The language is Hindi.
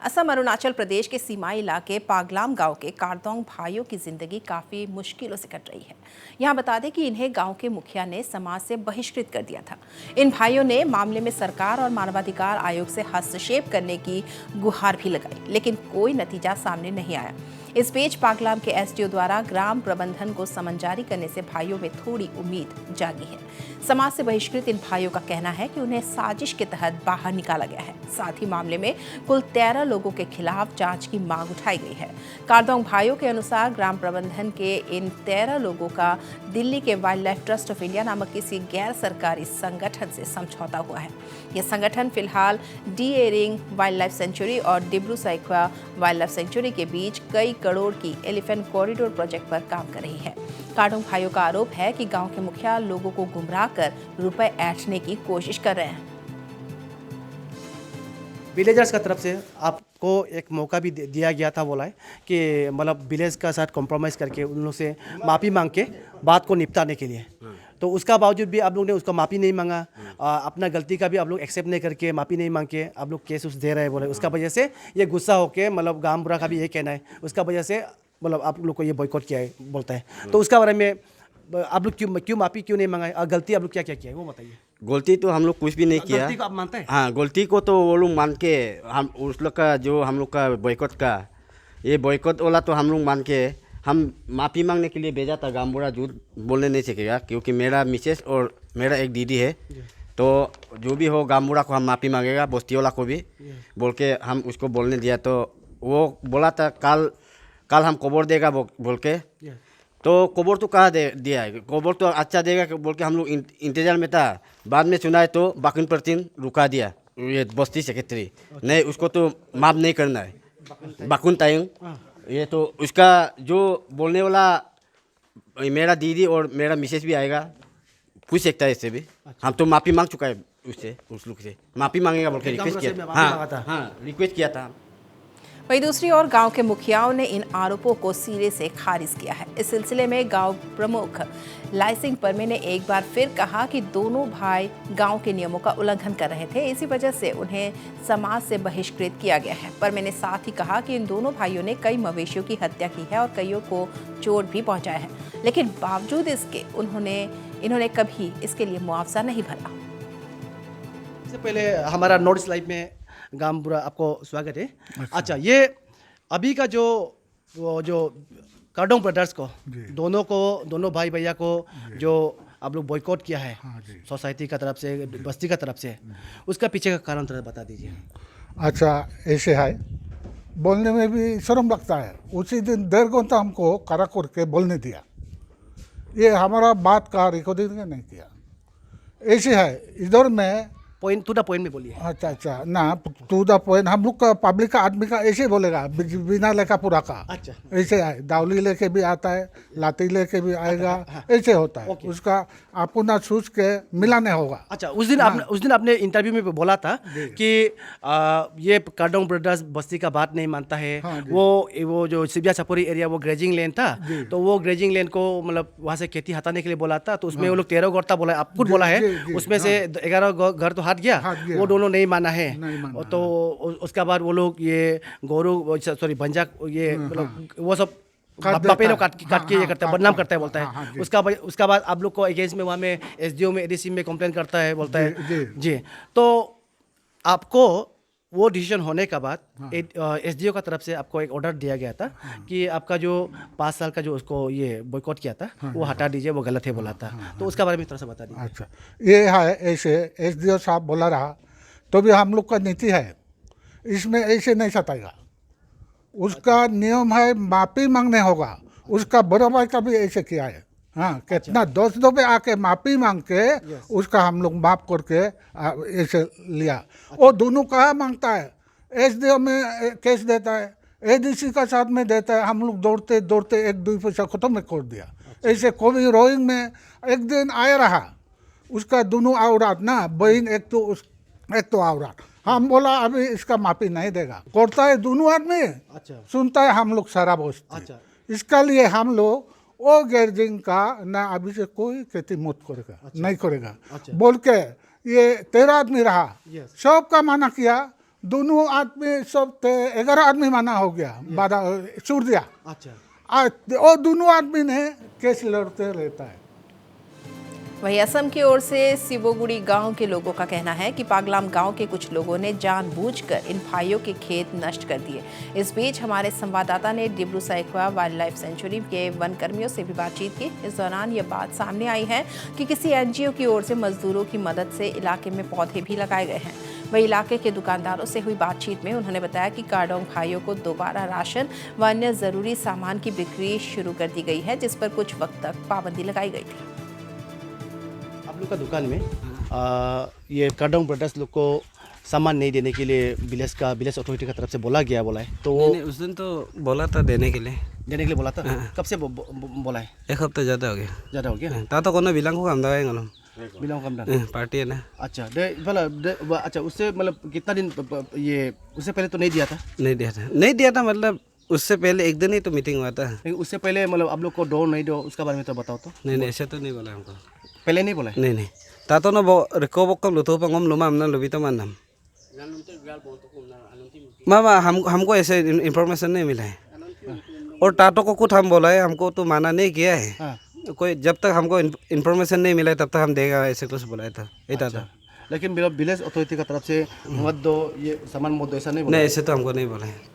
असम अरुणाचल प्रदेश के सीमाई इलाके पागलाम गांव के कारदोंग भाइयों की जिंदगी काफी मुश्किलों से कट रही है। यहां बता दें कि इन्हें गांव के मुखिया ने समाज से बहिष्कृत कर दिया था। इन भाइयों ने मामले में सरकार और मानवाधिकार आयोग से हस्तक्षेप करने की गुहार भी लगाई, लेकिन कोई नतीजा सामने नहीं आया। इस बीच पागलाम के एसडीओ द्वारा ग्राम प्रबंधन को समन जारी करने से भाइयों में थोड़ी उम्मीद जागी है। समाज से बहिष्कृत इन भाइयों का कहना है कि उन्हें साजिश के तहत बाहर निकाला गया है। साथ ही मामले में कुल 13 लोगों के खिलाफ जांच की मांग उठाई गई है। कारदोंग भाइयों के अनुसार ग्राम प्रबंधन के इन 13 लोगों का दिल्ली के wild life trust of India नामक किसी गैर सरकारी संगठन से समझौता हुआ है। यह संगठन फिलहाल D'Ering wildlife sanctuary और Dibru Saikhowa wildlife sanctuary के बीच कई करोड़ की एलिफेंट कॉरिडोर प्रोजेक्ट पर काम कर रही है। कारदोंग भाइयों का आरोप है कि गांव के मुखिया लोगों को गुमराह कर रुपए ऐंठने की कोशिश कर रहे हैं। विलेजर्स का तरफ से आपको एक मौका भी दिया गया था, बोला है कि मतलब विलेज का साथ कॉम्प्रोमाइज़ करके उन लोग से माफ़ी मांग के बात को निपटाने के लिए। तो उसका बावजूद भी आप लोग ने उसको माफ़ी नहीं मांगा, अपना गलती का भी आप लोग एक्सेप्ट नहीं करके माफ़ी नहीं मांग के आप लोग केस उस दे रहे हैं, बोले उसका वजह से ये गुस्सा होके मतलब गाम बुरा का भी ये कहना है, उसका वजह से मतलब आप लोग को ये बॉयकॉट किया है बोलता है। तो उसका बारे में आप लोग क्यों माफ़ी क्यों नहीं मांगा और गलती आप लोग क्या क्या किया है वो बताइए। गलती तो हम लोग कुछ भी नहीं किया। गलती को आप मानते हैं? हाँ, गलती को तो वो लोग मान के हम उस लोग का जो हम लोग का बॉयकॉट का ये बॉयकॉट वाला तो हम लोग मान के हम माफ़ी मांगने के लिए भेजा था। गामबुरा झूठ बोलने नहीं सकेगा क्योंकि मेरा मिसेस और मेरा एक दीदी है, तो जो भी हो गामबुरा को हम माफ़ी मांगेगा, बस्ती वाला को भी बोल के हम उसको बोलने दिया। तो वो बोला था कल हम कबर देगा बोल के, तो कबर तो कहाँ दिया है, कबर तो अच्छा देगा बोल के हम लोग इंतजार में था। बाद में सुना है तो बाकुन प्रतिन रुका दिया ये बस्ती सेक्रेटरी, नहीं उसको तो माफ़ नहीं करना है बाकुन तायंग। ये तो उसका जो बोलने वाला मेरा दीदी और मेरा मिसेस भी आएगा, पूछ सकता है इससे भी। हम तो माफ़ी मांग चुका है उससे, उस लोग से माफ़ी मांगेगा बोल के रिक्वेस्ट किया। हाँ, रिक्वेस्ट किया था। वहीं दूसरी ओर गांव के मुखियाओं ने इन आरोपों को सिरे से खारिज किया है। इस सिलसिले में गांव प्रमुख लाइसिंग परमे ने एक बार फिर कहा कि दोनों भाई गांव के नियमों का उल्लंघन कर रहे थे, इसी वजह से उन्हें समाज से बहिष्कृत किया गया है। परमे ने साथ ही कहा कि इन दोनों भाइयों ने कई मवेशियों की हत्या की है और कईयों को चोट भी पहुंचाया है, लेकिन बावजूद इसके इन्होंने कभी इसके लिए मुआवजा नहीं भरा। इससे पहले हमारा नॉर्थ लाइव में गाम बुरा आपको स्वागत है। अच्छा, ये अभी का जो कारदोंग ब्रदर्स को दोनों भाई भैया को जो आप लोग बॉयकॉट किया है सोसाइटी का तरफ से, बस्ती का तरफ से, उसका पीछे का कारण थोड़ा बता दीजिए। अच्छा, ऐसे है, बोलने में भी शर्म लगता है। उसी दिन 1.5 घंटा हमको कड़ा करके बोलने दिया, ये हमारा बात का रिकॉर्डिंग नहीं किया। ऐसे है, इधर में पॉइंट टू द पॉइंट में बोलिए। अच्छा ना, टू द पॉइंट हम लोग का पब्लिक का आदमी का ऐसे बोलेगा, बिना लेखा पूरा का। अच्छा, ऐसे है, दावली लेके भी आता है, लाठी लेके भी आएगा, ऐसे होता है। उसका अपना सोच के मिलाने होगा। अच्छा, उस दिन आपने इंटरव्यू में बोला था कि ये कारदोंग ब्रदर्स बस्ती का बात नहीं मानता है। वो जो सिबिया छपरी एरिया वो ग्रेजिंग लैंड था, तो वो ग्रेजिंग लैंड को मतलब वहाँ से खेती हटाने के लिए बोला था। तो उसमें वो लोग 13 घर था बोला, आप खुद बोला है, उसमें से 11 घर तो हट गया, वो दोनों नहीं माना है। तो उसके बाद वो लोग ये बंजा ये मतलब वो सब बापे लोग काट के ये करता है, बदनाम करता है बोलता है। उसका बाद आप लोग को अगेंस्ट में वहाँ में एसडीओ में एडीसी में कंप्लेन करता है बोलता है जी। तो आपको वो डिसीजन होने का बाद एसडीओ का तरफ से आपको एक ऑर्डर दिया गया था कि आपका जो 5 साल का जो उसको ये बॉयकॉट किया था वो हटा दीजिए, वो गलत है बोला था। तो उसका बारे में थोड़ा सा बता दीजिए। अच्छा, ये है, ऐसे एसडीओ साहब बोला रहा तो भी हम लोग का नीति है, इसमें ऐसे नहीं सताएगा। उसका नियम है, माफ़ी मांगने होगा। उसका बड़ा भाई का भी ऐसे किया है। हाँ, कितना दोस्तों पे आके माफ़ी मांग के उसका हम लोग माफ़ करके ऐसे लिया। वो दोनों कहाँ मांगता है, एसडीओ में केस देता है, एडीसी का साथ में देता है। हम लोग दौड़ते दौड़ते 1-2 पैसा खत्म कर दिया। ऐसे कोई रोइंग में एक दिन आया रहा, उसका दोनों औरत ना बहन, एक तो औरत, हम बोला अभी इसका माफ़ी नहीं देगा, करता है दोनों आदमी। अच्छा, सुनता है हम लोग सारा बस्ती। अच्छा, इसका लिए हम लोग वो गैरजिंग का ना अभी से कोई खेती मत करेगा। अच्छा, नहीं करेगा। अच्छा, बोल के ये 13 आदमी रहा, सबका माना किया, दोनों आदमी सब 11 आदमी माना हो गया, 12 छोड़ दिया। अच्छा, और दोनों आदमी ने केस लड़ते रहता है। वहीं असम की ओर से सिबोगुड़ी गांव के लोगों का कहना है कि पागलाम गांव के कुछ लोगों ने जानबूझकर इन भाइयों के खेत नष्ट कर दिए। इस बीच हमारे संवाददाता ने Dibru Saikhowa wildlife sanctuary के वन कर्मियों से भी बातचीत की। इस दौरान ये बात सामने आई है कि किसी एनजीओ की ओर से मजदूरों की मदद से इलाके में पौधे भी लगाए गए हैं। वही इलाके के दुकानदारों से हुई बातचीत में उन्होंने बताया कि कार्डोंग भाइयों को दोबारा राशन व अन्य जरूरी सामान की बिक्री शुरू कर दी गई है, जिस पर कुछ वक्त तक पाबंदी लगाई गई थी। आप लोग का दुकान में ये कार्डोंग ब्रदर्स लोग को सामान नहीं देने के लिए विलेज अथॉरिटी की तरफ से बोला है, तो वो नहीं, उस दिन तो बोला था देने के लिए बोला था। कब से बोला है? एक हफ्ते ज़्यादा हो गया। ज़्यादा हो गया? ता तो कोनो बिलांग को हम दवाएंगे ना बिलोंग कम पार्टी है ना। अच्छा, अच्छा, उससे मतलब कितना दिन ये उससे पहले तो नहीं दिया था? नहीं दिया था मतलब उससे पहले एक दिन ही तो मीटिंग हुआ था। लेकिन उससे पहले मतलब आप लोग को दो नहीं दो उसका बारे में तो बताओ तो। नहीं ऐसे तो नहीं बोला हमको। पहले नहीं बोला है? नहीं ता तो ना रिको बक्कम लुतो पंगम लुमा हमने लुबी तो मानम मामा हमको ऐसे इन्फॉर्मेशन नहीं मिला है। और टाटो को कुछ हम बोला है, हमको तो माना नहीं किया है। हाँ। कोई जब तक हमको इन्फॉर्मेशन नहीं मिला है तब तक हम देगा ऐसे कुछ बोला था। था लेकिन विलेज अथॉरिटी की तरफ से मत दो, ये सामान मत दो, ऐसा नहीं बोला? नहीं ऐसे तो हमको नहीं बोला है।